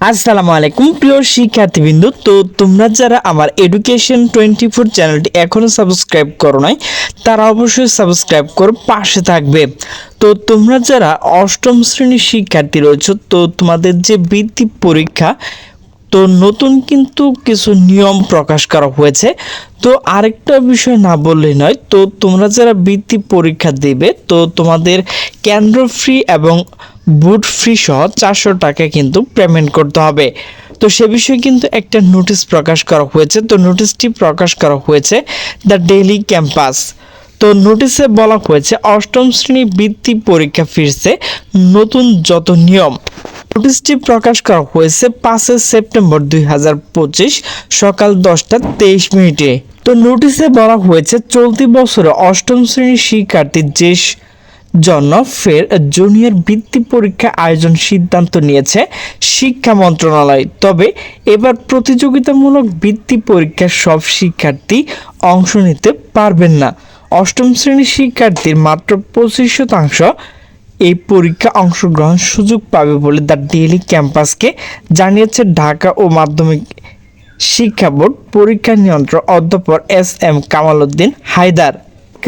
আসসালামু আলাইকুম প্রিয় শিক্ষার্থীবৃন্দ। তো তোমরা যারা আমার এডুকেশন 24 চ্যানেলটি এখনো সাবস্ক্রাইব করো নাই তারা অবশ্যই সাবস্ক্রাইব করে পাশে থাকবে। তো তোমরা যারা অষ্টম শ্রেণীর শিক্ষার্থী রয়েছে, তো তোমাদের যে বৃত্তি পরীক্ষা, তো নতুন কিন্তু কিছু নিয়ম প্রকাশ করা হয়েছে। তো আরেকটা বিষয় না বললেই নয়, তো তোমরা যারা বৃত্তি পরীক্ষা দেবে তো তোমাদের কেন্দ্র ফি এবং বুট ফি সহ 400 টাকা কিন্তু পেমেন্ট করতে হবে। তো সে বিষয়ে কিন্তু একটা নোটিশ প্রকাশ করা হয়েছে। তো নোটিশটি প্রকাশ করা হয়েছে দ্য ডেইলি ক্যাম্পাস। তো নোটিশে বলা হয়েছে অষ্টম শ্রেণী বৃত্তি পরীক্ষা ফিরছে, নতুন যত নিয়ম। নোটিশটি প্রকাশ করা হয়েছে 5 সেপ্টেম্বর 2025 সকাল 10:23। তো নোটিশে বলা হয়েছে চলতি বছরে অষ্টম শ্রেণীর শিক্ষার্থীর যে জন্য ফের জুনিয়র বৃত্তি পরীক্ষা আয়োজন সিদ্ধান্ত নিয়েছে শিক্ষা মন্ত্রণালয়। তবে এবার প্রতিযোগিতামূলক বৃত্তি পরীক্ষার সব শিক্ষার্থী অংশ নিতে পারবেন না। অষ্টম শ্রেণীর শিক্ষার্থীর মাত্র 25% এই পরীক্ষা অংশগ্রহণ সুযোগ পাবে বলে দ্য ডেইলি ক্যাম্পাসকে জানিয়েছে ঢাকা ও মাধ্যমিক শিক্ষা বোর্ড পরীক্ষা নিয়ন্ত্রক অধ্যাপক এস.এম. কামাল উদ্দিন হায়দার।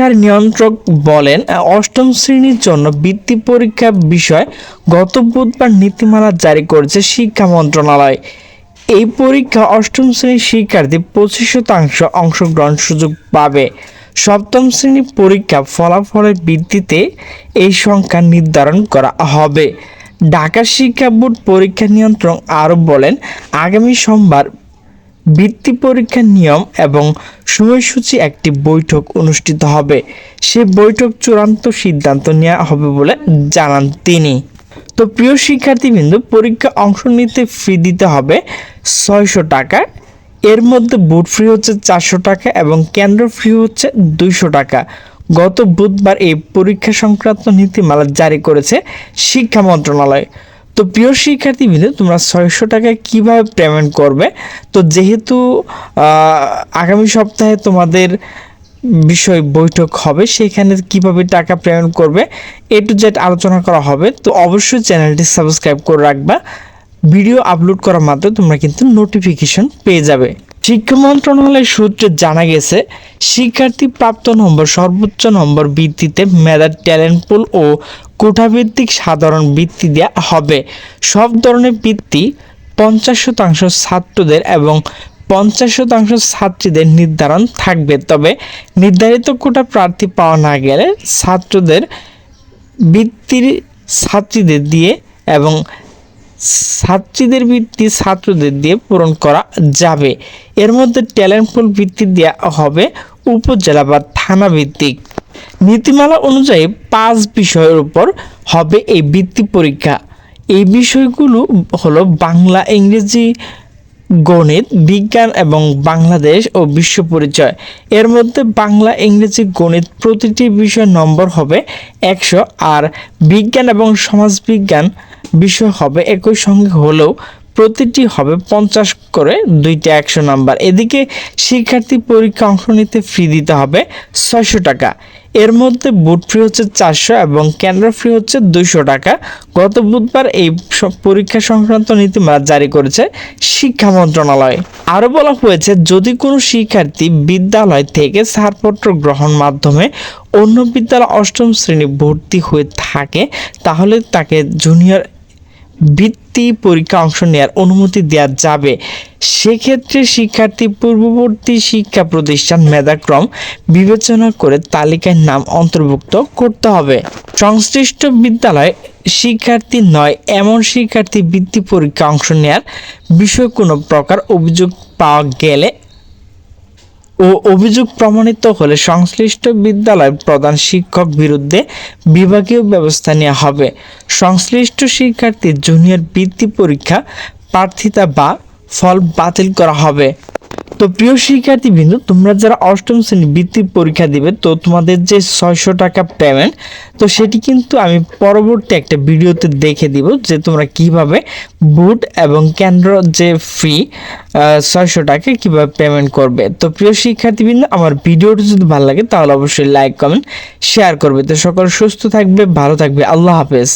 পরীক্ষার নিয়ন্ত্রক বলেন, অষ্টম শ্রেণীর জন্য বৃত্তি পরীক্ষা বিষয়ে গত বুধবার নীতিমালা জারি করেছে শিক্ষা মন্ত্রণালয়। এই পরীক্ষা অষ্টম শ্রেণীর শিক্ষার্থী 25% অংশগ্রহণ সুযোগ পাবে। সপ্তম শ্রেণী পরীক্ষা ফলাফলের ভিত্তিতে এই সংখ্যা নির্ধারণ করা হবে। ঢাকা শিক্ষা বোর্ড পরীক্ষা নিয়ন্ত্রক আরও বলেন, আগামী সোমবার বৃত্তি পরীক্ষার নিয়ম এবং সময়সূচি একটি বৈঠক অনুষ্ঠিত হবে। সে বৈঠক চূড়ান্ত সিদ্ধান্ত নেওয়া হবে বলে জানান তিনি। তো প্রিয় শিক্ষার্থীবৃন্দ, পরীক্ষা অংশ নিতে ফি দিতে হবে 600 টাকা। এর মধ্যে বুট ফি হচ্ছে 400 টাকা এবং কেন্দ্র ফি হচ্ছে 200 টাকা। গত বুধবার এই পরীক্ষা সংক্রান্ত নীতিমালা জারি করেছে শিক্ষা মন্ত্রণালয়। তো প্রিয় শিক্ষার্থীবৃন্দ, তোমরা 600 টাকা কিভাবে পেমেন্ট করবে? তো যেহেতু আগামী সপ্তাহে তোমাদের বিষয় বৈঠক হবে, সেখানে কিভাবে টাকা পেমেন্ট করবে A to Z আলোচনা করা হবে। তো অবশ্যই চ্যানেলটি সাবস্ক্রাইব করে রাখবা। ভিডিও আপলোড করা মাত্র তোমরা কিন্তু নোটিফিকেশন পেয়ে যাবে। শিক্ষা মন্ত্রণালয়ের সূত্রে জানা গেছে, শিক্ষার্থী প্রাপ্ত নম্বর সর্বোচ্চ নম্বর ভিত্তিতে মেধা ট্যালেন্ট পুল ও কোটাভিত্তিক সাধারণ বৃত্তি দেওয়া হবে। সব ধরনের বৃত্তি 50% ছাত্রদের এবং 50% ছাত্রীদের নির্ধারণ থাকবে। তবে নির্ধারিত কোটা প্রার্থী পাওয়া না গেলে ছাত্রদের বৃত্তির ছাত্রীদের দিয়ে এবং ছাত্রীদের বৃত্তি ছাত্রদের দিয়ে পূরণ করা যাবে। এর মধ্যে ট্যালেন্ট পুল বৃত্তি দেওয়া হবে উপজেলা বা থানা ভিত্তিক। নীতিমালা অনুযায়ী 5 বিষয়ের উপর হবে এই বৃত্তি পরীক্ষা। এই বিষয়গুলো হলো বাংলা, ইংরেজি, গণিত, বিজ্ঞান এবং বাংলাদেশ ও বিশ্ব পরিচয়। এর মধ্যে বাংলা, ইংরেজি, গণিত প্রতিটি বিষয় নম্বর হবে 100 আর বিজ্ঞান এবং সমাজবিজ্ঞান বিষয় হবে একই সঙ্গে হলেও প্রতিটি হবে 50 করে, দুইটা 100 নাম্বার। এদিকে শিক্ষার্থী পরীক্ষা অংশ নিতে ফি দিতে হবে 600 টাকা। এর মধ্যে বুট ফি হচ্ছে 400 এবং কেন্দ্র ফি হচ্ছে 200 টাকা। গত বুধবার এই পরীক্ষা সংক্রান্ত নীতিমালা জারি করেছে শিক্ষা মন্ত্রণালয়। আরও বলা হয়েছে, যদি কোনো শিক্ষার্থী বিদ্যালয় থেকে ছাড়পত্র গ্রহণ মাধ্যমে অন্য বিদ্যালয় অষ্টম শ্রেণী ভর্তি হয়ে থাকে তাহলে তাকে জুনিয়র বৃত্তি পরীক্ষা অংশ নেওয়ার অনুমতি দেওয়া যাবে। সেক্ষেত্রে শিক্ষার্থী পূর্ববর্তী শিক্ষা প্রতিষ্ঠান মেধাক্রম বিবেচনা করে তালিকায় নাম অন্তর্ভুক্ত করতে হবে। সংশ্লিষ্ট বিদ্যালয় শিক্ষার্থী নয় এমন শিক্ষার্থী বৃত্তি পরীক্ষা অংশ নেওয়ার বিষয়ে কোনো প্রকার অভিযোগ পাওয়া গেলে ও অভিযোগ প্রমাণিত হলে সংশ্লিষ্ট বিদ্যালয় প্রধান শিক্ষক বিরুদ্ধে বিভাগীয় ব্যবস্থা নেওয়া হবে। সংশ্লিষ্ট শিক্ষার্থীর জুনিয়র বৃত্তি পরীক্ষা প্রার্থিতা বা ফল বাতিল করা হবে। তো প্রিয় শিক্ষার্থীবৃন্দ, তোমরা যারা অষ্টম শ্রেণী বৃত্তি পরীক্ষা দিবে তো তোমাদের যে 600 টাকা পেমেন্ট, তো সেটি কিন্তু আমি পরবর্তী একটা ভিডিওতে দেখে দিব যে তোমরা কিভাবে বুট এবং কেন্দ্র যে ফি 600 টাকা কিভাবে পেমেন্ট করবে। তো প্রিয় শিক্ষার্থীবৃন্দ, আমার ভিডিওটি যদি ভালো লাগে তাহলে অবশ্যই লাইক, কমেন্ট, শেয়ার করবে। তো সকল সুস্থ থাকবে, ভালো থাকবে। আল্লাহ হাফেজ।